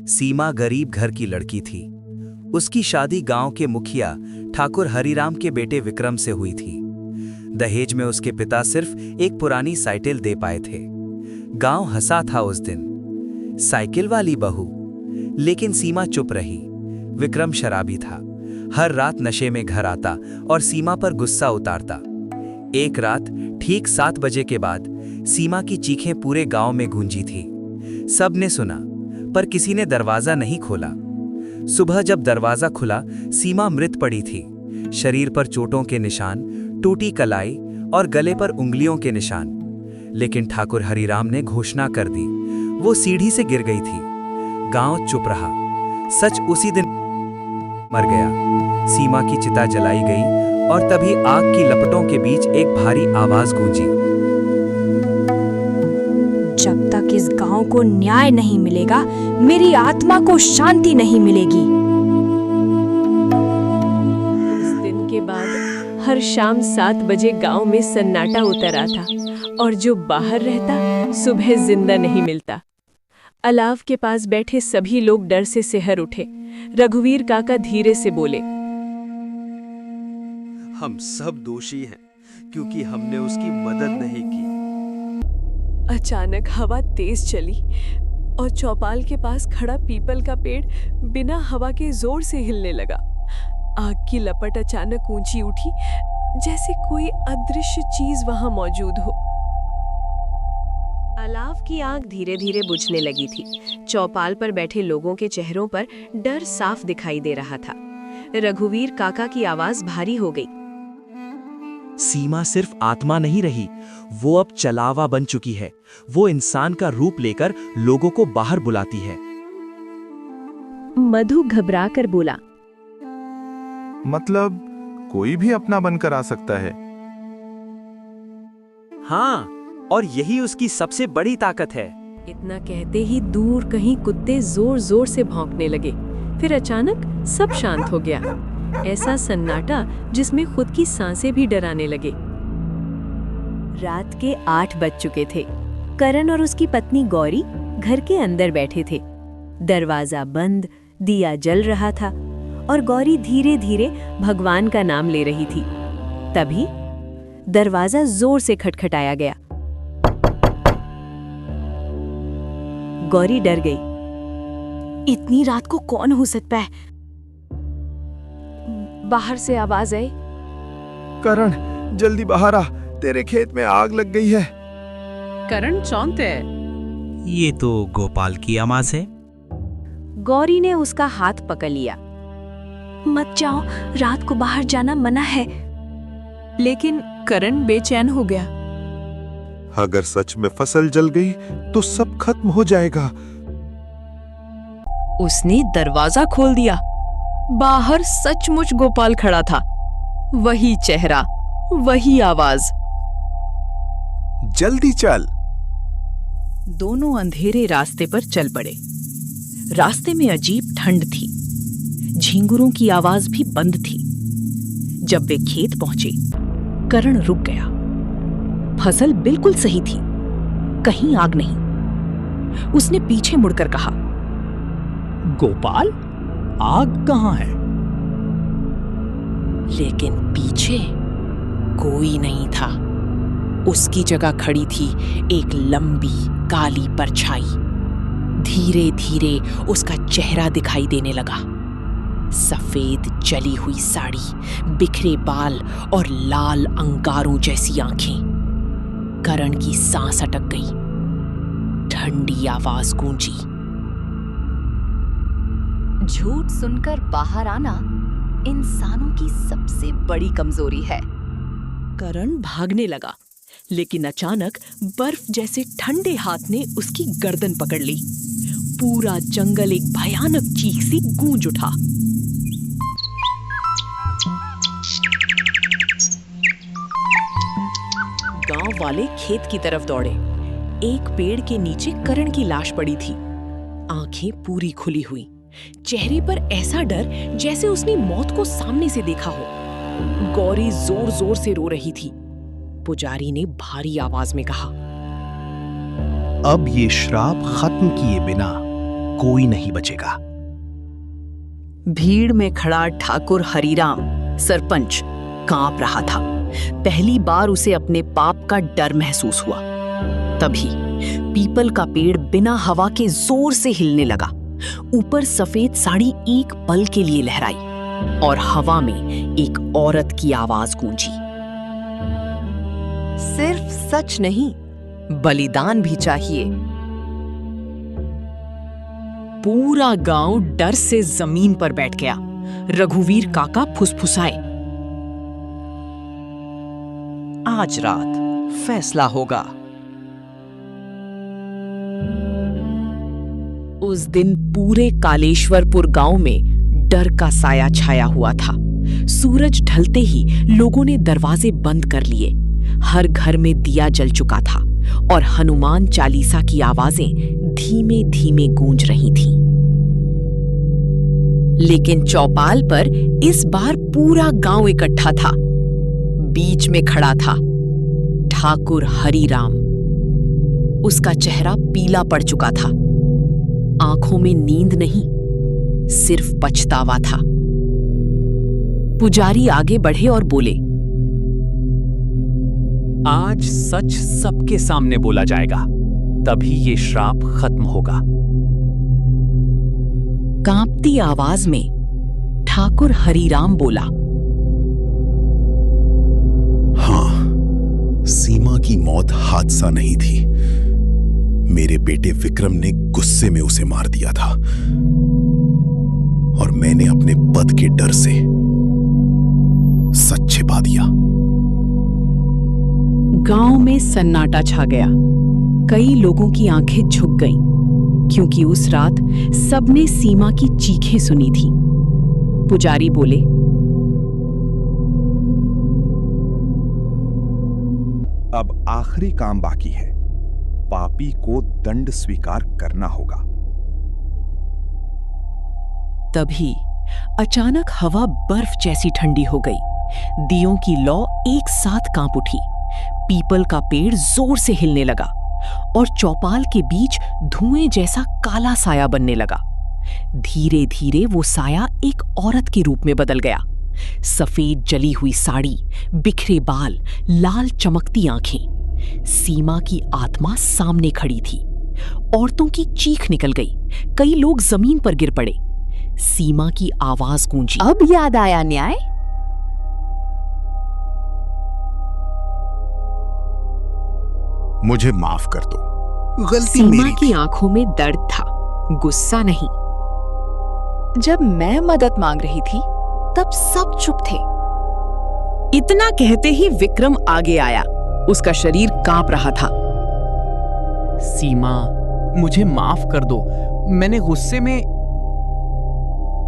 सीमा गरीब घर की लड़की थी। उसकी शादी गांव के मुखिया ठाकुर हरिराम के बेटे विक्रम से हुई थी। दहेज में उसके पिता सिर्फ एक पुरानी साइकिल दे पाए थे। गांव हंसा था उस दिन, साइकिल वाली बहू। लेकिन सीमा चुप रही। विक्रम शराबी था, हर रात नशे में घर आता और सीमा पर गुस्सा उतारता। एक रात ठीक 7 बजे के बाद सीमा की चीखें पूरे गांव में गूंजी थी। सबने सुना, पर किसी ने दरवाजा नहीं खोला। सुबह जब दरवाजा खुला, सीमा मृत पड़ी थी। शरीर पर चोटों के निशान, टूटी कलाई और गले पर उंगलियों के निशान। लेकिन ठाकुर हरिराम ने घोषणा कर दी, वो सीढ़ी से गिर गई थी। गांव चुप रहा। सच उसी दिन मर गया। सीमा की चिता जलाई गई और तभी आग की लपटों के बीच एक भारी आवाज गूंजी। जब तक इस गांव को न्याय नहीं मिलेगा, मेरी आत्मा को शांति नहीं मिलेगी। इस दिन के बाद हर शाम 7 बजे गांव में सन्नाटा उतर आता और जो बाहर रहता सुबह जिंदा नहीं मिलता। अलाव के पास बैठे सभी लोग डर से सिहर उठे। रघुवीर काका धीरे से बोले, हम सब दोषी हैं क्योंकि हमने उसकी मदद नहीं की। अचानक हवा तेज चली और चौपाल के पास खड़ा पीपल का पेड़ बिना हवा के जोर से हिलने लगा। आग की लपट अचानक ऊंची उठी, जैसे कोई अदृश्य चीज वहां मौजूद हो। अलाव की आग धीरे धीरे बुझने लगी थी। चौपाल पर बैठे लोगों के चेहरों पर डर साफ दिखाई दे रहा था। रघुवीर काका की आवाज भारी हो गई। सीमा सिर्फ आत्मा नहीं रही, वो अब चलावा बन चुकी है। वो इंसान का रूप लेकर लोगों को बाहर बुलाती है। मधु घबरा कर बोला, मतलब कोई भी अपना बनकर आ सकता है? हाँ, और यही उसकी सबसे बड़ी ताकत है। इतना कहते ही दूर कहीं कुत्ते जोर जोर से भौंकने लगे। फिर अचानक सब शांत हो गया। ऐसा सन्नाटा जिसमें खुद की सांसें भी डराने लगे। रात के 8 बज चुके थे। करण और उसकी पत्नी गौरी घर के अंदर बैठे थे। दरवाजा बंद, दिया जल रहा था और गौरी धीरे धीरे भगवान का नाम ले रही थी। तभी दरवाजा जोर से खटखटाया गया। गौरी डर गई। इतनी रात को कौन हो सकता है? बाहर से आवाज आई, करण, जल्दी बाहर आ, तेरे खेत में आग लग गई है। करण चौंकते है। ये तो गोपाल की आवाज है। गौरी ने उसका हाथ पकड़ लिया। मत जाओ, रात को बाहर जाना मना है। लेकिन करण बेचैन हो गया। अगर सच में फसल जल गई तो सब खत्म हो जाएगा। उसने दरवाजा खोल दिया। बाहर सचमुच गोपाल खड़ा था। वही चेहरा, वही आवाज। जल्दी चल। दोनों अंधेरे रास्ते पर चल पड़े। रास्ते में अजीब ठंड थी। झिंगुरों की आवाज भी बंद थी। जब वे खेत पहुंचे, करण रुक गया। फसल बिल्कुल सही थी, कहीं आग नहीं। उसने पीछे मुड़कर कहा, गोपाल, आग कहाँ है? लेकिन पीछे कोई नहीं था। उसकी जगह खड़ी थी एक लंबी काली परछाई। धीरे धीरे उसका चेहरा दिखाई देने लगा। सफेद जली हुई साड़ी, बिखरे बाल और लाल अंगारों जैसी आंखें। करण की सांस अटक गई। ठंडी आवाज गूंजी, झूठ सुनकर बाहर आना इंसानों की सबसे बड़ी कमजोरी है। करण भागने लगा, लेकिन अचानक बर्फ जैसे ठंडे हाथ ने उसकी गर्दन पकड़ ली। पूरा जंगल एक भयानक चीख सी गूंज उठा। गांव वाले खेत की तरफ दौड़े। एक पेड़ के नीचे करण की लाश पड़ी थी। आंखें पूरी खुली हुई, चेहरे पर ऐसा डर जैसे उसने मौत को सामने से देखा हो। गौरी जोर जोर से रो रही थी। पुजारी ने भारी आवाज में कहा, अब ये श्राप खत्म किए बिना कोई नहीं बचेगा। भीड़ में खड़ा ठाकुर हरिराम सरपंच कांप रहा था। पहली बार उसे अपने पाप का डर महसूस हुआ। तभी पीपल का पेड़ बिना हवा के जोर से हिलने लगा। ऊपर सफेद साड़ी एक पल के लिए लहराई और हवा में एक औरत की आवाज गूंजी। सिर्फ सच नहीं, बलिदान भी चाहिए। पूरा गांव डर से जमीन पर बैठ गया। रघुवीर काका फुसफुसाए, आज रात फैसला होगा। उस दिन पूरे कालेश्वरपुर गांव में डर का साया छाया हुआ था। सूरज ढलते ही लोगों ने दरवाजे बंद कर लिए। हर घर में दिया जल चुका था और हनुमान चालीसा की आवाजें धीमे धीमे गूंज रही थीं। लेकिन चौपाल पर इस बार पूरा गांव इकट्ठा था। बीच में खड़ा था ठाकुर हरिराम। उसका चेहरा पीला पड़ चुका था। आंखों में नींद नहीं, सिर्फ पछतावा था। पुजारी आगे बढ़े और बोले, आज सच सबके सामने बोला जाएगा, तभी ये श्राप खत्म होगा। कांपती आवाज में ठाकुर हरिराम बोला, हाँ, सीमा की मौत हादसा नहीं थी। मेरे बेटे विक्रम ने गुस्से में उसे मार दिया था और मैंने अपने पद के डर से सच छिपा दिया। गांव में सन्नाटा छा गया। कई लोगों की आंखें झुक गईं, क्योंकि उस रात सबने सीमा की चीखें सुनी थी। पुजारी बोले, अब आखिरी काम बाकी है। पापी को दंड स्वीकार करना होगा। तभी अचानक हवा बर्फ जैसी ठंडी हो गई। दियों की लौ एक साथ कांप उठी। पीपल का पेड़ जोर से हिलने लगा और चौपाल के बीच धुएं जैसा काला साया बनने लगा। धीरे धीरे वो साया एक औरत के रूप में बदल गया। सफेद जली हुई साड़ी, बिखरे बाल, लाल चमकती आंखें। सीमा की आत्मा सामने खड़ी थी। औरतों की चीख निकल गई। कई लोग जमीन पर गिर पड़े। सीमा की आवाज गूंजी, अब याद आया न्याय? मुझे माफ कर दो, गलती सीमा मेरी की आंखों में दर्द था, गुस्सा नहीं। जब मैं मदद मांग रही थी तब सब चुप थे। इतना कहते ही विक्रम आगे आया। उसका शरीर कांप रहा था। सीमा, मुझे माफ कर दो, मैंने गुस्से में।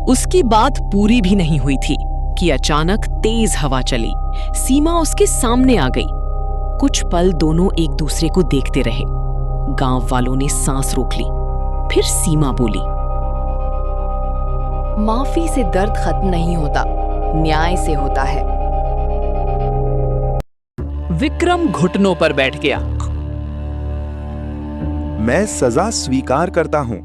उसकी बात पूरी भी नहीं हुई थी कि अचानक तेज हवा चली। सीमा उसके सामने आ गई। कुछ पल दोनों एक दूसरे को देखते रहे। गांव वालों ने सांस रोक ली। फिर सीमा बोली, माफी से दर्द खत्म नहीं होता, न्याय से होता है। विक्रम घुटनों पर बैठ गया। मैं सजा स्वीकार करता हूं।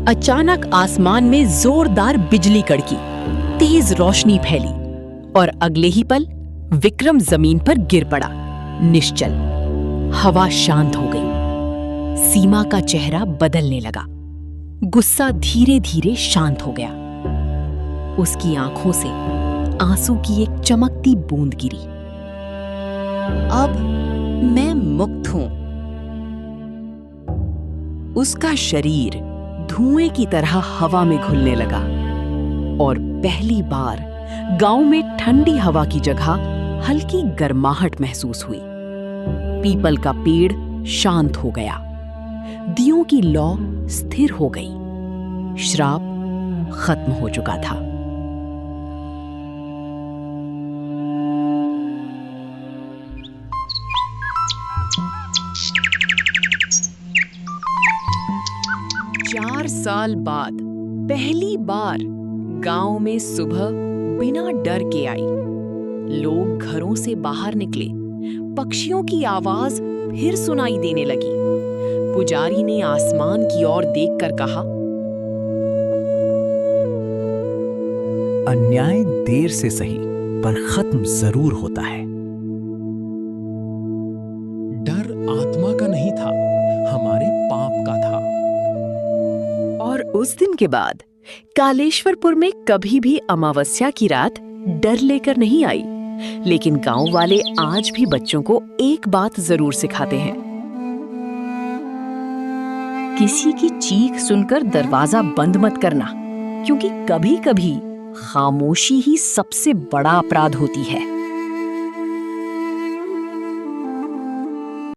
अचानक आसमान में जोरदार बिजली कड़की। तेज रोशनी फैली और अगले ही पल विक्रम जमीन पर गिर पड़ा, निश्चल। हवा शांत हो गई। सीमा का चेहरा बदलने लगा। गुस्सा धीरे धीरे शांत हो गया। उसकी आंखों से आंसू की एक चमकती बूंद गिरी। अब मैं मुक्त हूं। उसका शरीर धुएं की तरह हवा में घुलने लगा और पहली बार गांव में ठंडी हवा की जगह हल्की गर्माहट महसूस हुई। पीपल का पेड़ शांत हो गया। दियों की लौ स्थिर हो गई। श्राप खत्म हो चुका था। चार साल बाद पहली बार गांव में सुबह बिना डर के आई। लोग घरों से बाहर निकले। पक्षियों की आवाज फिर सुनाई देने लगी। पुजारी ने आसमान की ओर देखकर कहा, अन्याय देर से सही पर खत्म जरूर होता है। डर आत्मा का नहीं था, हमारे पाप का था। और उस दिन के बाद कालेश्वरपुर में कभी भी अमावस्या की रात डर लेकर नहीं आई, लेकिन गांव वाले आज भी बच्चों को एक बात जरूर सिखाते हैं। किसी की चीख सुनकर दरवाजा बंद मत करना, क्योंकि कभी-कभी खामोशी ही सबसे बड़ा अपराध होती है।